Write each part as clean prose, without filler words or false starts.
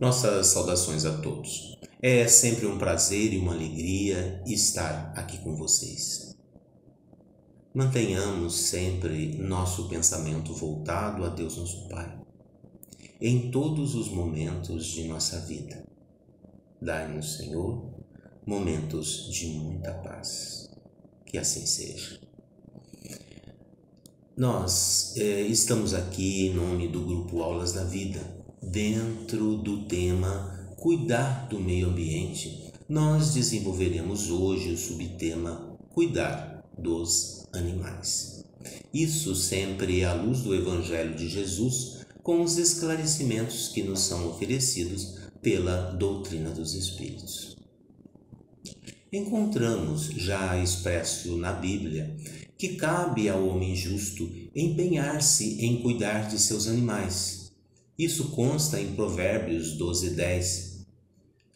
Nossas saudações a todos. É sempre um prazer e uma alegria estar aqui com vocês. Mantenhamos sempre nosso pensamento voltado a Deus nosso Pai, em todos os momentos de nossa vida. Dai-nos, Senhor, momentos de muita paz. Que assim seja. Nós estamos aqui em nome do Grupo Aulas da Vida, dentro do tema Cuidar do Meio Ambiente. Nós desenvolveremos hoje o subtema Cuidar dos Animais. Isso sempre à luz do Evangelho de Jesus, com os esclarecimentos que nos são oferecidos pela doutrina dos Espíritos. Encontramos já expresso na Bíblia que cabe ao homem justo empenhar-se em cuidar de seus animais. Isso consta em Provérbios 12:10.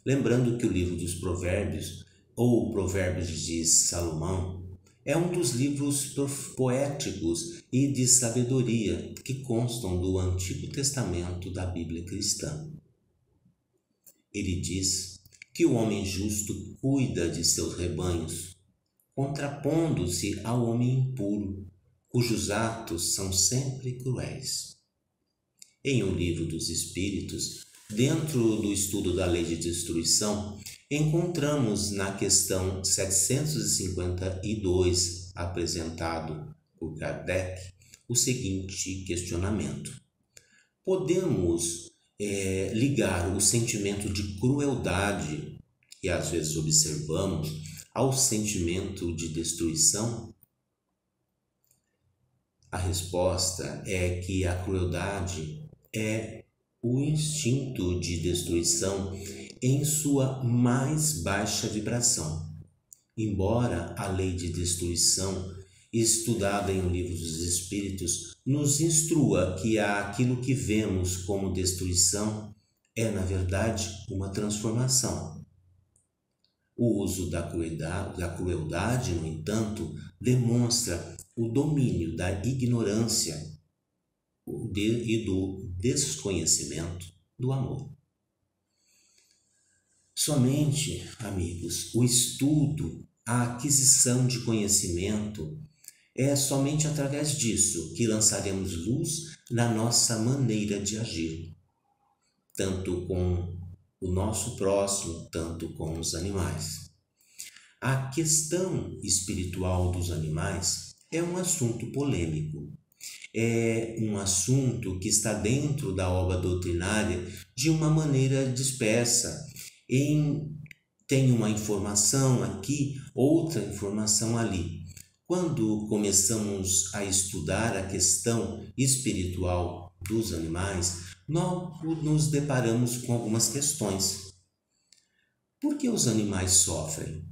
Lembrando que o livro dos Provérbios, ou Provérbios de Salomão, é um dos livros poéticos e de sabedoria que constam do Antigo Testamento da Bíblia cristã. Ele diz que o homem justo cuida de seus rebanhos, contrapondo-se ao homem impuro, cujos atos são sempre cruéis. Em O Livro dos Espíritos, dentro do estudo da lei de destruição, encontramos na questão 752, apresentado por Kardec, o seguinte questionamento: podemos ligar o sentimento de crueldade que às vezes observamos ao sentimento de destruição? A resposta é que a crueldade é o instinto de destruição em sua mais baixa vibração. Embora a lei de destruição, estudada em O Livro dos Espíritos, nos instrua que aquilo que vemos como destruição é, na verdade, uma transformação. O uso da crueldade, no entanto, demonstra o domínio da ignorância e do desconhecimento do amor. Somente, amigos, o estudo, a aquisição de conhecimento, é somente através disso que lançaremos luz na nossa maneira de agir, tanto com o nosso próximo, tanto com os animais. A questão espiritual dos animais é um assunto polêmico. É um assunto que está dentro da obra doutrinária de uma maneira dispersa. Tem uma informação aqui, outra informação ali. Quando começamos a estudar a questão espiritual dos animais, nós nos deparamos com algumas questões. Por que os animais sofrem?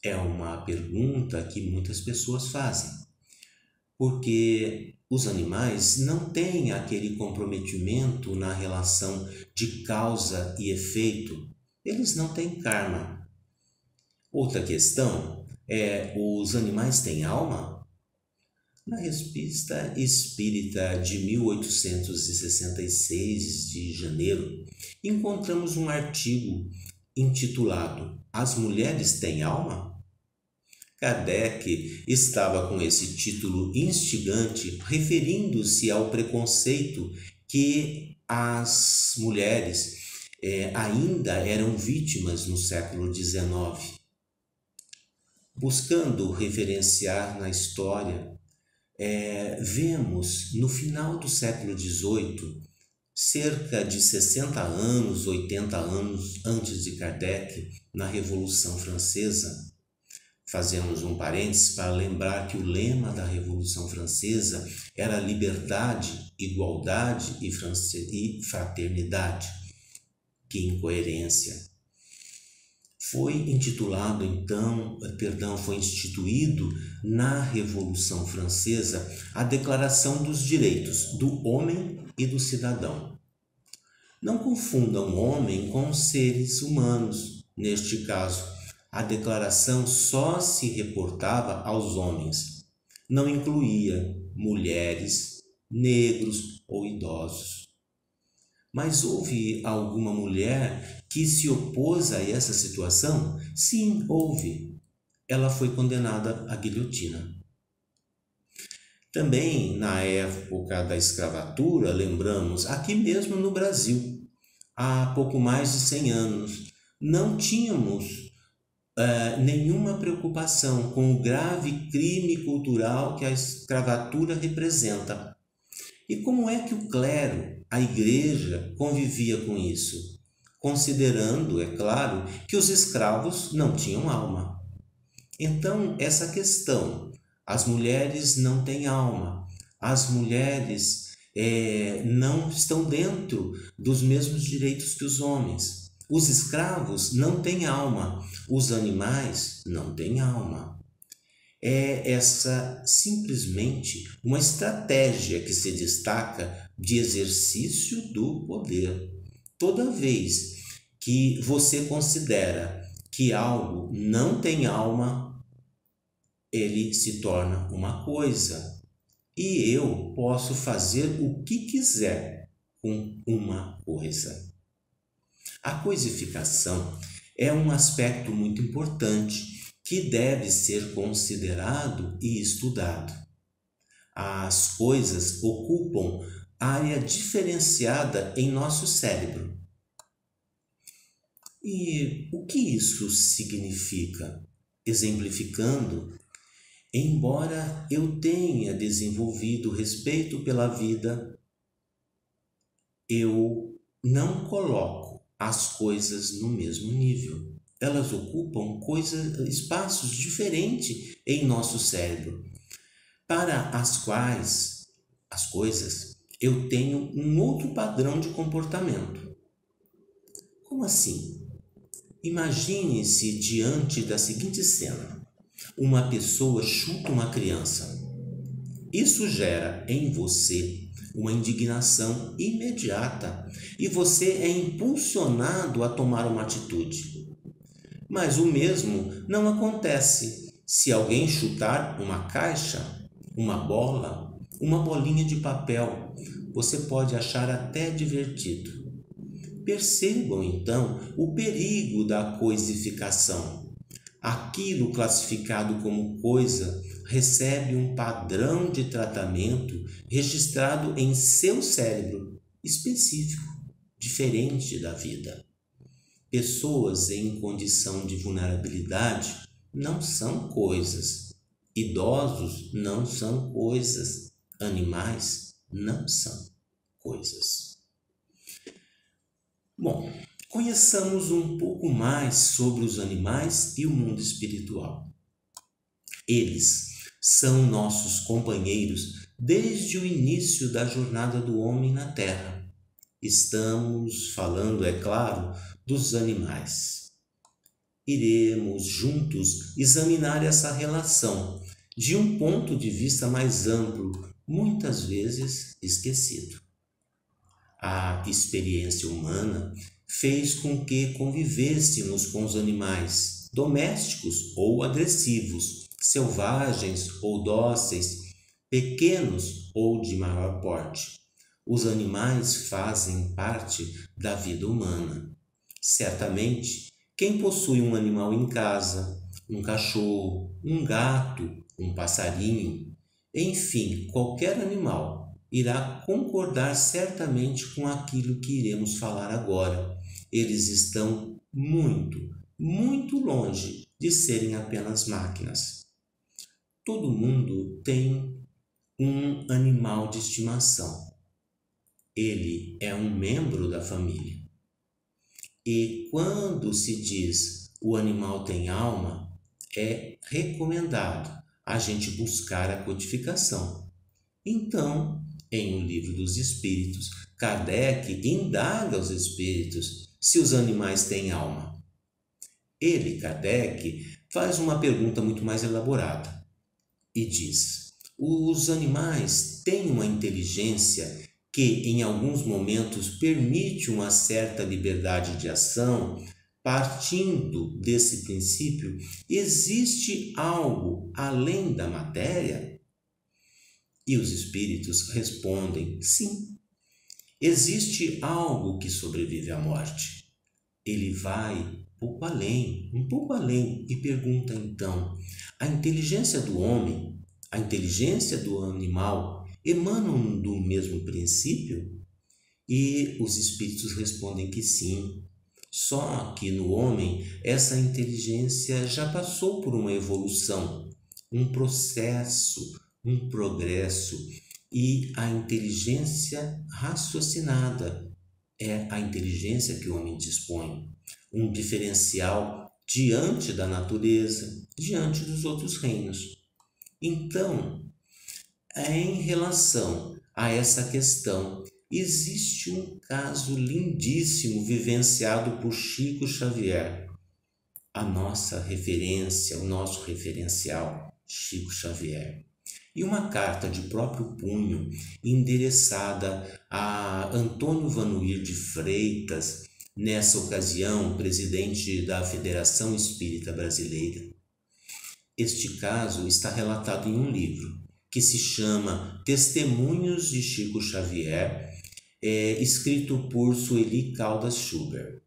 É uma pergunta que muitas pessoas fazem. Porque os animais não têm aquele comprometimento na relação de causa e efeito. Eles não têm karma. Outra questão é: os animais têm alma? Na Revista Espírita de 1866, de janeiro, encontramos um artigo intitulado As Mulheres Têm Alma? Kardec estava com esse título instigante, referindo-se ao preconceito que as mulheres ainda eram vítimas no século XIX. Buscando referenciar na história, vemos no final do século XVIII, cerca de 60 anos, 80 anos antes de Kardec, na Revolução Francesa. Fazemos um parênteses para lembrar que o lema da Revolução Francesa era liberdade, igualdade e fraternidade. Que incoerência! Foi instituído na Revolução Francesa a Declaração dos Direitos do Homem e do Cidadão. Não confundam homem com seres humanos. Neste caso, a declaração só se reportava aos homens, não incluía mulheres, negros ou idosos. Mas houve alguma mulher que se opôs a essa situação? Sim, houve. Ela foi condenada à guilhotina. Também, na época da escravatura, lembramos, aqui mesmo no Brasil, há pouco mais de 100 anos, não tínhamos nenhuma preocupação com o grave crime cultural que a escravatura representa. E como é que o clero, a igreja, convivia com isso? Considerando, é claro, que os escravos não tinham alma. Então, essa questão, as mulheres não têm alma, as mulheres não estão dentro dos mesmos direitos que os homens. Os escravos não têm alma, os animais não têm alma. É essa simplesmente uma estratégia que se destaca de exercício do poder. Toda vez que você considera que algo não tem alma, ele se torna uma coisa. E eu posso fazer o que quiser com uma coisa. A coisificação é um aspecto muito importante que deve ser considerado e estudado. As coisas ocupam área diferenciada em nosso cérebro. E o que isso significa? Exemplificando, embora eu tenha desenvolvido respeito pela vida, eu não coloco as coisas no mesmo nível. Elas ocupam espaços diferentes em nosso cérebro, para as quais as coisas eu tenho um outro padrão de comportamento. Como assim? Imagine-se diante da seguinte cena: uma pessoa chuta uma criança. Isso gera em você uma indignação imediata e você é impulsionado a tomar uma atitude. Mas o mesmo não acontece se alguém chutar uma caixa, uma bola, uma bolinha de papel. Você pode achar até divertido. Percebam então o perigo da coisificação. Aquilo classificado como coisa recebe um padrão de tratamento registrado em seu cérebro específico, diferente da vida. Pessoas em condição de vulnerabilidade não são coisas. Idosos não são coisas. Animais não são coisas. Bom, conheçamos um pouco mais sobre os animais e o mundo espiritual. Eles são nossos companheiros desde o início da jornada do homem na Terra. Estamos falando, é claro, dos animais. Iremos juntos examinar essa relação de um ponto de vista mais amplo, muitas vezes esquecido. A experiência humana fez com que convivêssemos com os animais, domésticos ou agressivos, selvagens ou dóceis, pequenos ou de maior porte. Os animais fazem parte da vida humana. Certamente, quem possui um animal em casa, um cachorro, um gato, um passarinho, enfim, qualquer animal, irá concordar certamente com aquilo que iremos falar agora. Eles estão muito, muito longe de serem apenas máquinas. Todo mundo tem um animal de estimação. Ele é um membro da família. E quando se diz o animal tem alma, é recomendado a gente buscar a codificação. Então, em O Livro dos Espíritos, Kardec indaga aos espíritos se os animais têm alma. Ele, Kardec, faz uma pergunta muito mais elaborada e diz: os animais têm uma inteligência que em alguns momentos permite uma certa liberdade de ação. Partindo desse princípio, existe algo além da matéria? E os espíritos respondem: sim. Existe algo que sobrevive à morte. Ele vai um pouco além, e pergunta então: a inteligência do homem, a inteligência do animal emanam do mesmo princípio? E os espíritos respondem que sim. Só que no homem, essa inteligência já passou por uma evolução, um processo, um progresso, e a inteligência raciocinada é a inteligência que o homem dispõe, um diferencial diante da natureza, diante dos outros reinos. Então, em relação a essa questão, existe um caso lindíssimo vivenciado por Chico Xavier, a nossa referência, o nosso referencial, Chico Xavier. E uma carta de próprio punho, endereçada a Antônio Vanuir de Freitas, nessa ocasião presidente da Federação Espírita Brasileira. Este caso está relatado em um livro que se chama Testemunhos de Chico Xavier, escrito por Sueli Caldas Schubert.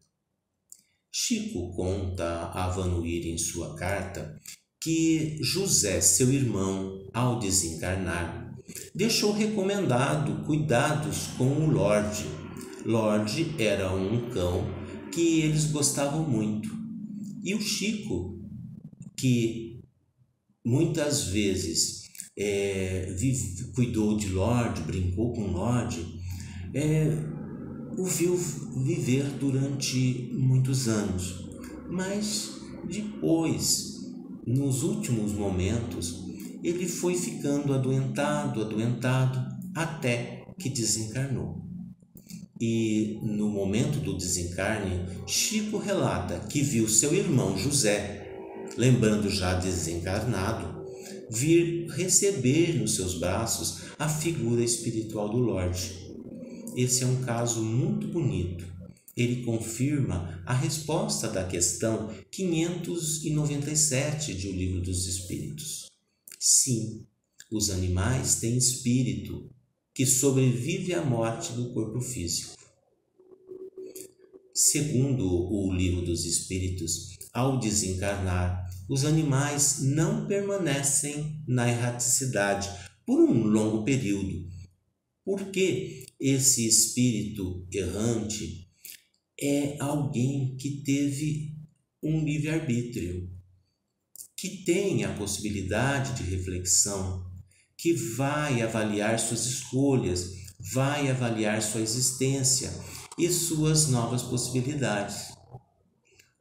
Chico conta a Vanuir em sua carta que José, seu irmão, ao desencarnar, deixou recomendado cuidados com o Lorde. Lorde era um cão que eles gostavam muito. E o Chico, que muitas vezes cuidou de Lorde, brincou com Lorde, o viu viver durante muitos anos. Mas depois, nos últimos momentos, ele foi ficando adoentado, até que desencarnou. E no momento do desencarne, Chico relata que viu seu irmão José, lembrando já desencarnado, vir receber nos seus braços a figura espiritual do Lorde. Esse é um caso muito bonito. Ele confirma a resposta da questão 597 de O Livro dos Espíritos. Sim, os animais têm espírito que sobrevive à morte do corpo físico. Segundo o Livro dos Espíritos, ao desencarnar, os animais não permanecem na erraticidade por um longo período, porque esse espírito errante é alguém que teve um livre-arbítrio, que tem a possibilidade de reflexão, que vai avaliar suas escolhas, vai avaliar sua existência e suas novas possibilidades.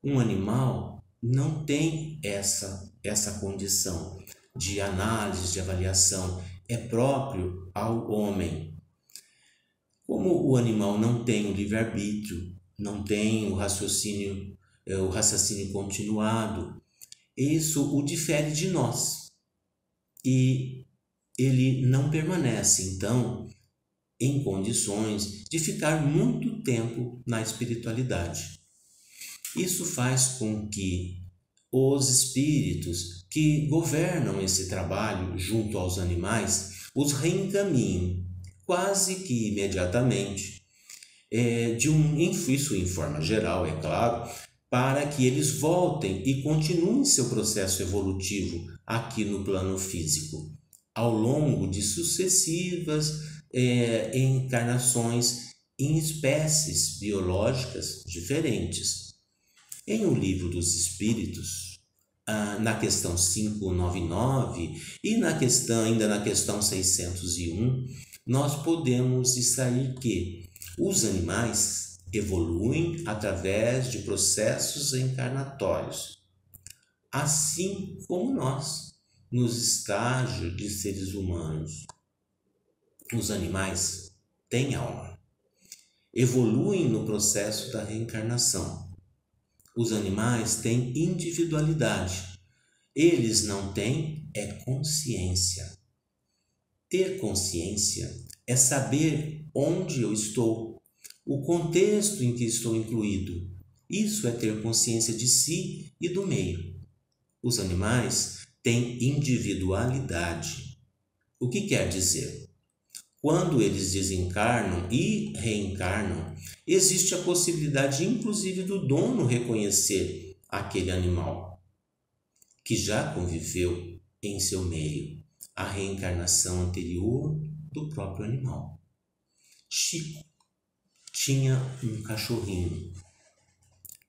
Um animal não tem essa condição de análise, de avaliação, é próprio ao homem. Como o animal não tem o livre-arbítrio, não tem o raciocínio continuado, isso o difere de nós. E ele não permanece, então, em condições de ficar muito tempo na espiritualidade. Isso faz com que os espíritos que governam esse trabalho junto aos animais os reencaminhem quase que imediatamente, isso em forma geral, é claro, para que eles voltem e continuem seu processo evolutivo aqui no plano físico, ao longo de sucessivas encarnações em espécies biológicas diferentes. Em O Livro dos Espíritos, na questão 599 e ainda na questão 601, nós podemos extrair que os animais evoluem através de processos encarnatórios, assim como nós, nos estágios de seres humanos. Os animais têm alma, evoluem no processo da reencarnação. Os animais têm individualidade, eles não têm consciência. Ter consciência é saber onde eu estou, o contexto em que estou incluído. Isso é ter consciência de si e do meio. Os animais têm individualidade. O que quer dizer? quando eles desencarnam e reencarnam, existe a possibilidade, inclusive, do dono reconhecer aquele animal que já conviveu em seu meio, a reencarnação anterior do próprio animal. Chico tinha um cachorrinho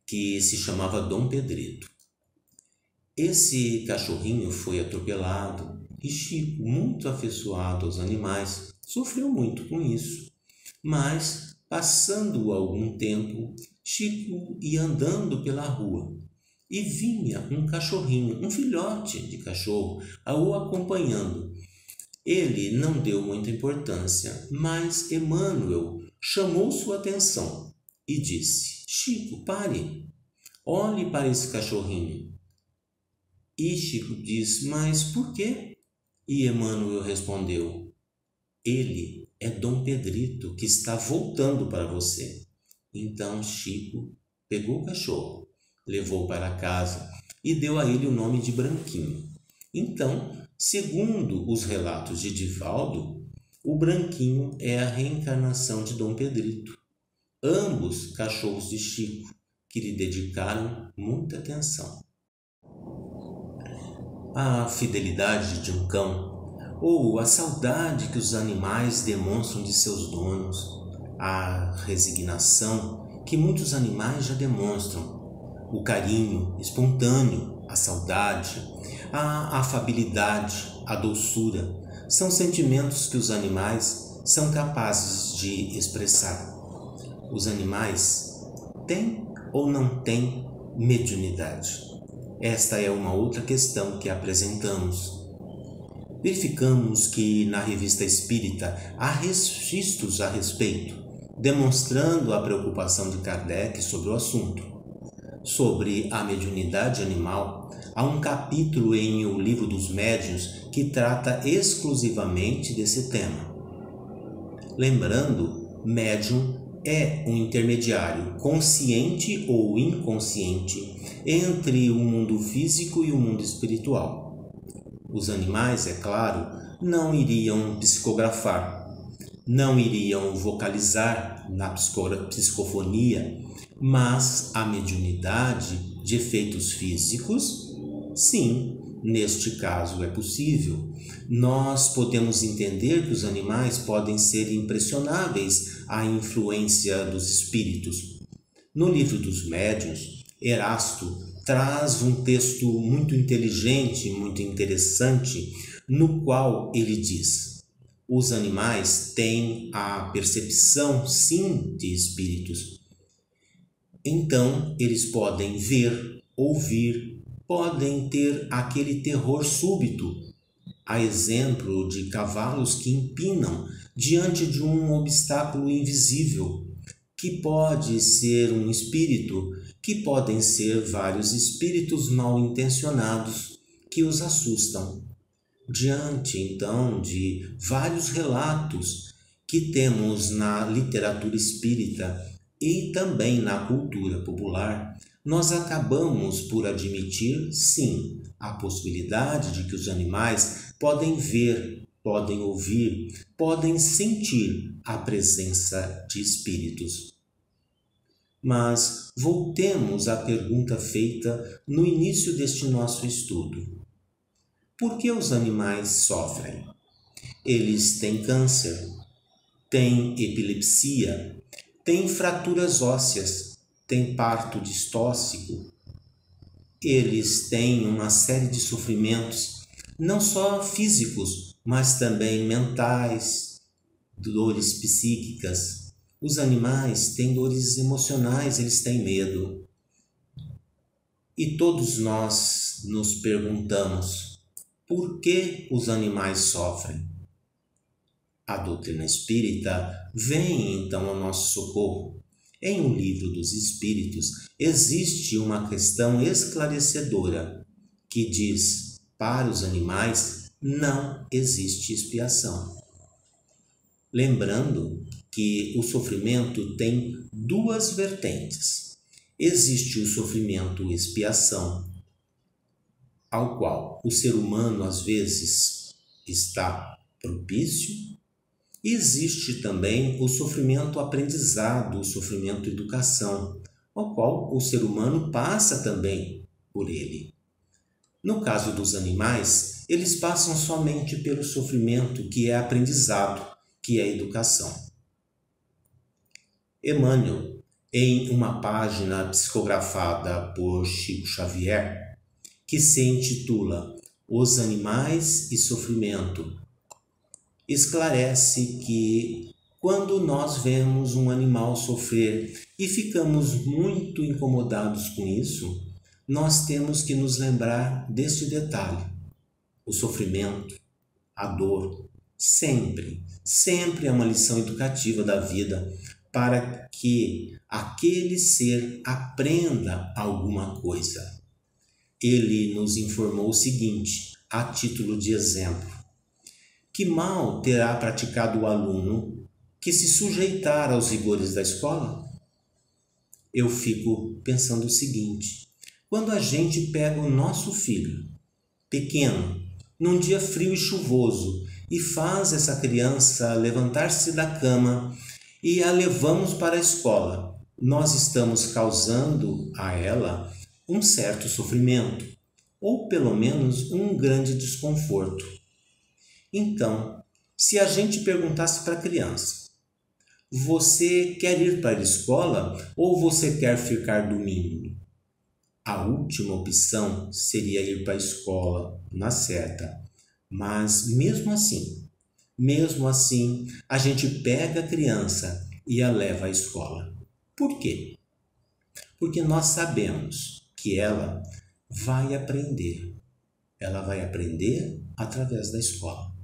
que se chamava Dom Pedrito. Esse cachorrinho foi atropelado e Chico, muito afeiçoado aos animais, sofreu muito com isso. Mas, passando algum tempo, Chico ia andando pela rua e vinha um cachorrinho, um filhote de cachorro, o acompanhando. Ele não deu muita importância, mas Emmanuel chamou sua atenção e disse: Chico, pare, olhe para esse cachorrinho. E Chico disse: mas por quê? E Emmanuel respondeu: ele é Dom Pedrito que está voltando para você. Então Chico pegou o cachorro, levou para casa e deu a ele o nome de Branquinho. Então, segundo os relatos de Divaldo, o Branquinho é a reencarnação de Dom Pedrito. Ambos cachorros de Chico, que lhe dedicaram muita atenção. A fidelidade de um cão, ou a saudade que os animais demonstram de seus donos, a resignação que muitos animais já demonstram, o carinho espontâneo, a saudade, a afabilidade, a doçura, são sentimentos que os animais são capazes de expressar. Os animais têm ou não têm mediunidade? Esta é uma outra questão que apresentamos. Verificamos que na Revista Espírita há registros a respeito, demonstrando a preocupação de Kardec sobre o assunto. Sobre a mediunidade animal, há um capítulo em O Livro dos Médiuns que trata exclusivamente desse tema. Lembrando, médium é um intermediário consciente ou inconsciente entre o mundo físico e o mundo espiritual. Os animais, é claro, não iriam psicografar, não iriam vocalizar na psicofonia, mas a mediunidade de efeitos físicos, sim, neste caso é possível. Nós podemos entender que os animais podem ser impressionáveis à influência dos espíritos. No Livro dos Médiuns, Erasto traz um texto muito inteligente, muito interessante, no qual ele diz: os animais têm a percepção, sim, de espíritos. Então, eles podem ver, ouvir, podem ter aquele terror súbito, a exemplo de cavalos que empinam diante de um obstáculo invisível, que pode ser um espírito, que podem ser vários espíritos mal intencionados que os assustam. Diante, então, de vários relatos que temos na literatura espírita e também na cultura popular, nós acabamos por admitir, sim, a possibilidade de que os animais podem ver, podem ouvir, podem sentir a presença de espíritos. Mas voltemos à pergunta feita no início deste nosso estudo. Por que os animais sofrem? Eles têm câncer, têm epilepsia, têm fraturas ósseas, têm parto distóxico. Eles têm uma série de sofrimentos, não só físicos, mas também mentais, dores psíquicas. Os animais têm dores emocionais, eles têm medo. E todos nós nos perguntamos: por que os animais sofrem? A doutrina espírita vem então ao nosso socorro. Em O Livro dos Espíritos existe uma questão esclarecedora que diz: para os animais não existe expiação. Lembrando que o sofrimento tem duas vertentes. Existe o sofrimento expiação, ao qual o ser humano às vezes está propício, Existe também o sofrimento aprendizado, o sofrimento educação, ao qual o ser humano passa também por ele. No caso dos animais, eles passam somente pelo sofrimento que é aprendizado, que é educação. Emmanuel, em uma página psicografada por Chico Xavier, que se intitula Os Animais e Sofrimento, esclarece que quando nós vemos um animal sofrer e ficamos muito incomodados com isso, nós temos que nos lembrar deste detalhe. O sofrimento, a dor, sempre é uma lição educativa da vida para que aquele ser aprenda alguma coisa. Ele nos informou o seguinte, a título de exemplo: que mal terá praticado o aluno que se sujeitar aos rigores da escola? Eu fico pensando o seguinte: quando a gente pega o nosso filho, pequeno, num dia frio e chuvoso, e faz essa criança levantar-se da cama e a levamos para a escola, nós estamos causando a ela um certo sofrimento, ou pelo menos um grande desconforto. Então, se a gente perguntasse para a criança: você quer ir para a escola ou você quer ficar dormindo? A última opção seria ir para a escola, na certa. Mas mesmo assim, a gente pega a criança e a leva à escola. Por quê? Porque nós sabemos que ela vai aprender. Ela vai aprender através da escola.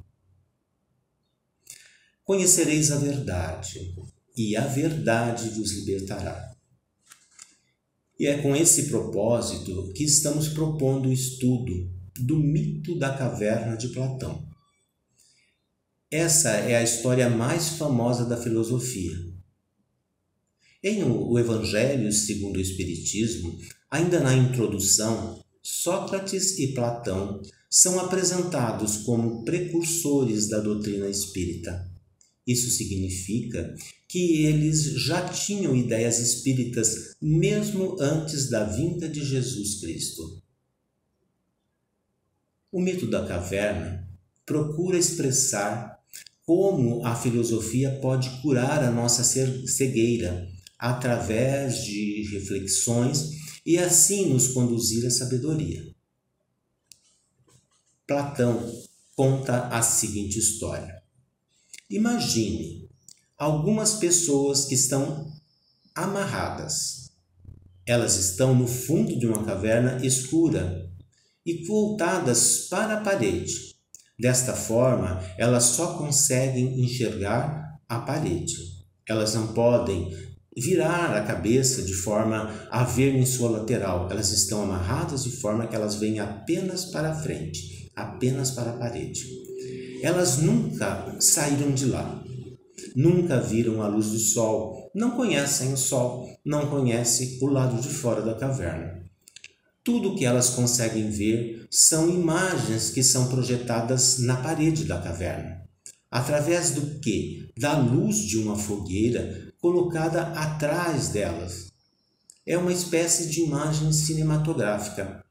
Conhecereis a verdade, e a verdade vos libertará. E é com esse propósito que estamos propondo o estudo do mito da caverna de Platão. Essa é a história mais famosa da filosofia. Em O Evangelho segundo o Espiritismo, ainda na introdução, Sócrates e Platão são apresentados como precursores da doutrina espírita. Isso significa que eles já tinham ideias espíritas mesmo antes da vinda de Jesus Cristo. O mito da caverna procura expressar como a filosofia pode curar a nossa cegueira através de reflexões e assim nos conduzir à sabedoria. Platão conta a seguinte história. Imagine algumas pessoas que estão amarradas. Elas estão no fundo de uma caverna escura e voltadas para a parede. Desta forma, elas só conseguem enxergar a parede. Elas não podem virar a cabeça de forma a ver em sua lateral. Elas estão amarradas de forma que elas veem apenas para a frente, apenas para a parede. Elas nunca saíram de lá, nunca viram a luz do sol, não conhecem o sol, não conhecem o lado de fora da caverna. Tudo que elas conseguem ver são imagens que são projetadas na parede da caverna. Através do quê? Da luz de uma fogueira colocada atrás delas. É uma espécie de imagem cinematográfica,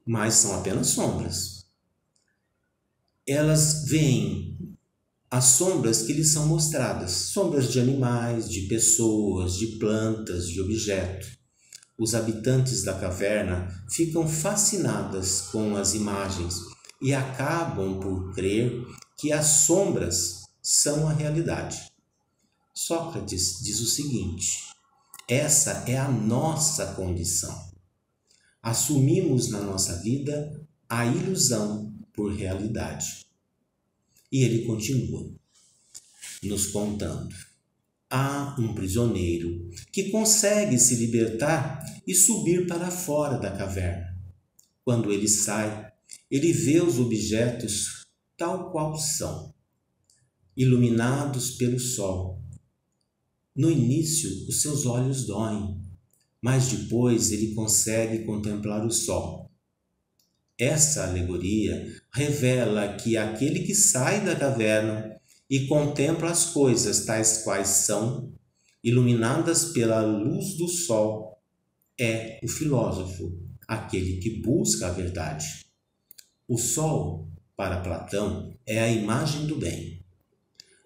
mas são apenas sombras. Elas veem as sombras que lhes são mostradas, sombras de animais, de pessoas, de plantas, de objetos. Os habitantes da caverna ficam fascinadas com as imagens e acabam por crer que as sombras são a realidade. Sócrates diz o seguinte: essa é a nossa condição. Assumimos na nossa vida a ilusão por realidade. E ele continua nos contando. Há um prisioneiro que consegue se libertar e subir para fora da caverna. Quando ele sai, ele vê os objetos tal qual são, iluminados pelo sol. No início, os seus olhos doem, mas depois ele consegue contemplar o sol. Essa alegoria revela que aquele que sai da caverna e contempla as coisas tais quais são, iluminadas pela luz do sol, é o filósofo, aquele que busca a verdade. O sol, para Platão, é a imagem do bem.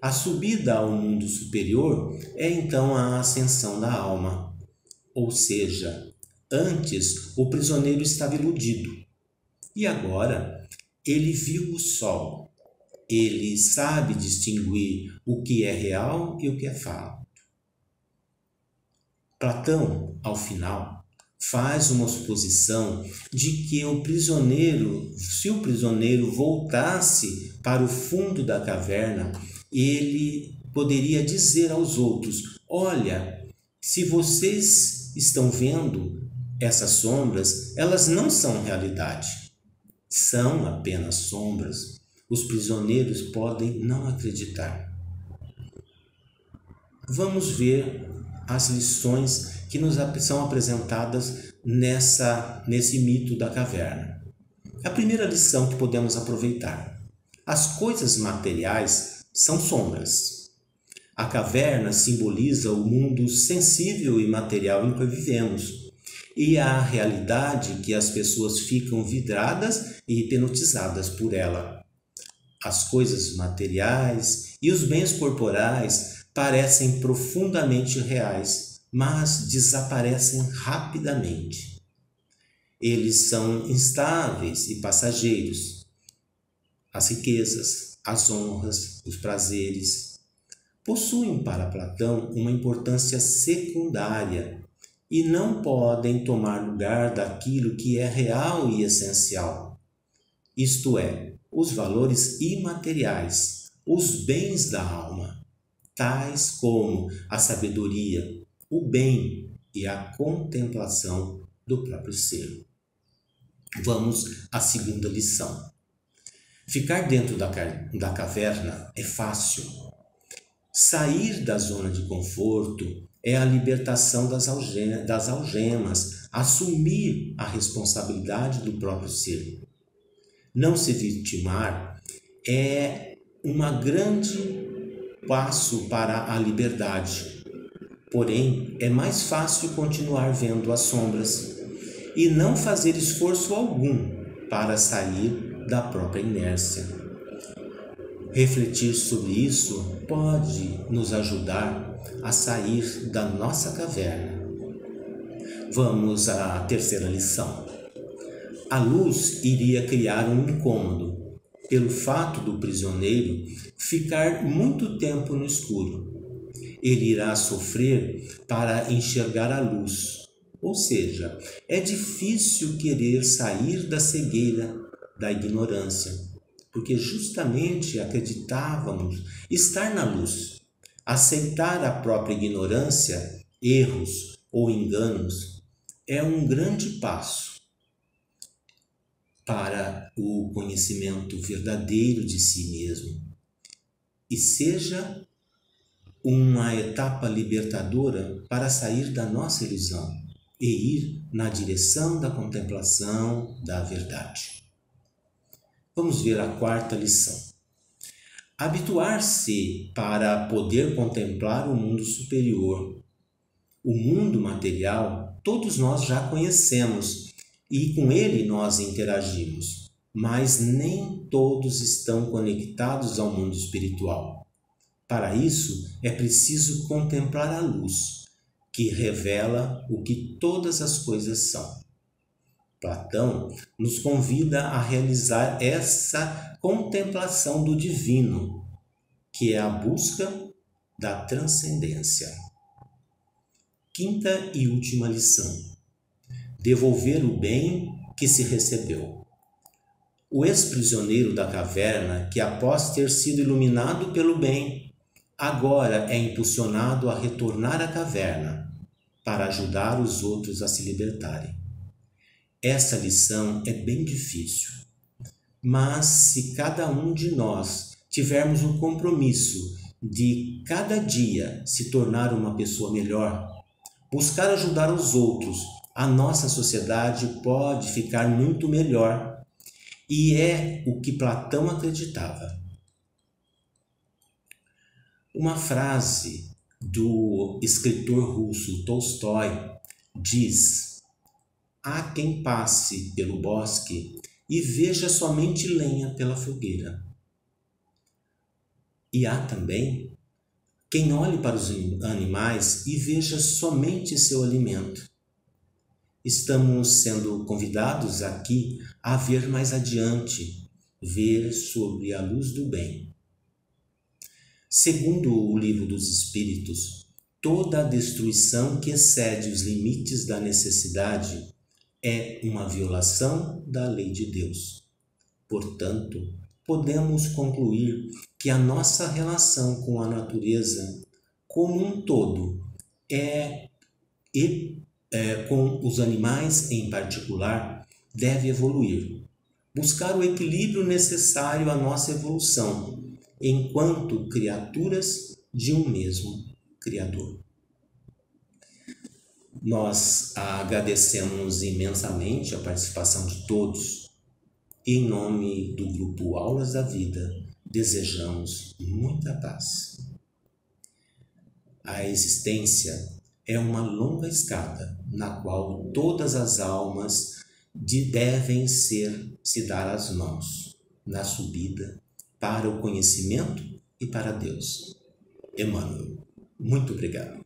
A subida ao mundo superior é então a ascensão da alma, ou seja, antes o prisioneiro estava iludido e agora ele viu o sol. Ele sabe distinguir o que é real e o que é falso. Platão, ao final, faz uma suposição de que o prisioneiro, se o prisioneiro voltasse para o fundo da caverna, ele poderia dizer aos outros: olha, se vocês estão vendo essas sombras, elas não são realidade, são apenas sombras. Os prisioneiros podem não acreditar. Vamos ver as lições que nos são apresentadas nesse mito da caverna. A primeira lição que podemos aproveitar: as coisas materiais são sombras. A caverna simboliza o mundo sensível e material em que vivemos e a realidade que as pessoas ficam vidradas e hipnotizadas por ela. As coisas materiais e os bens corporais parecem profundamente reais, mas desaparecem rapidamente. Eles são instáveis e passageiros. As riquezas, as honras, os prazeres possuem para Platão uma importância secundária e não podem tomar lugar daquilo que é real e essencial, isto é, os valores imateriais, os bens da alma, tais como a sabedoria, o bem e a contemplação do próprio ser. Vamos à segunda lição. Ficar dentro da caverna é fácil. Sair da zona de conforto é a libertação das algemas, assumir a responsabilidade do próprio ser. Não se vitimar é um grande passo para a liberdade. Porém, é mais fácil continuar vendo as sombras e não fazer esforço algum para sair da própria inércia. Refletir sobre isso pode nos ajudar a sair da nossa caverna. Vamos à terceira lição. A luz iria criar um incômodo, pelo fato do prisioneiro ficar muito tempo no escuro. Ele irá sofrer para enxergar a luz, ou seja, é difícil querer sair da cegueira da ignorância, porque justamente acreditávamos estar na luz. Aceitar a própria ignorância, erros ou enganos é um grande passo para o conhecimento verdadeiro de si mesmo e seja uma etapa libertadora para sair da nossa ilusão e ir na direção da contemplação da verdade. Vamos ver a quarta lição. Habituar-se para poder contemplar o mundo superior. O mundo material todos nós já conhecemos e com ele nós interagimos, mas nem todos estão conectados ao mundo espiritual. Para isso, é preciso contemplar a luz, que revela o que todas as coisas são. Platão nos convida a realizar essa contemplação do divino, que é a busca da transcendência. Quinta e última lição. Devolver o bem que se recebeu. O ex-prisioneiro da caverna, que após ter sido iluminado pelo bem, agora é impulsionado a retornar à caverna para ajudar os outros a se libertarem. Essa lição é bem difícil, mas se cada um de nós tivermos um compromisso de cada dia se tornar uma pessoa melhor, buscar ajudar os outros, a nossa sociedade pode ficar muito melhor. E é o que Platão acreditava. Uma frase do escritor russo Tolstói diz: há quem passe pelo bosque e veja somente lenha pela fogueira. E há também quem olhe para os animais e veja somente seu alimento. Estamos sendo convidados aqui a ver mais adiante, ver sobre a luz do bem. Segundo o Livro dos Espíritos, toda a destruição que excede os limites da necessidade é uma violação da lei de Deus. Portanto, podemos concluir que a nossa relação com a natureza como um todo com os animais em particular deve evoluir. Buscar o equilíbrio necessário à nossa evolução, enquanto criaturas de um mesmo Criador. Nós agradecemos imensamente a participação de todos. Em nome do grupo Aulas da Vida, desejamos muita paz. A existência é uma longa escada na qual todas as almas devem se dar as mãos na subida para o conhecimento e para Deus. Emmanuel, muito obrigado.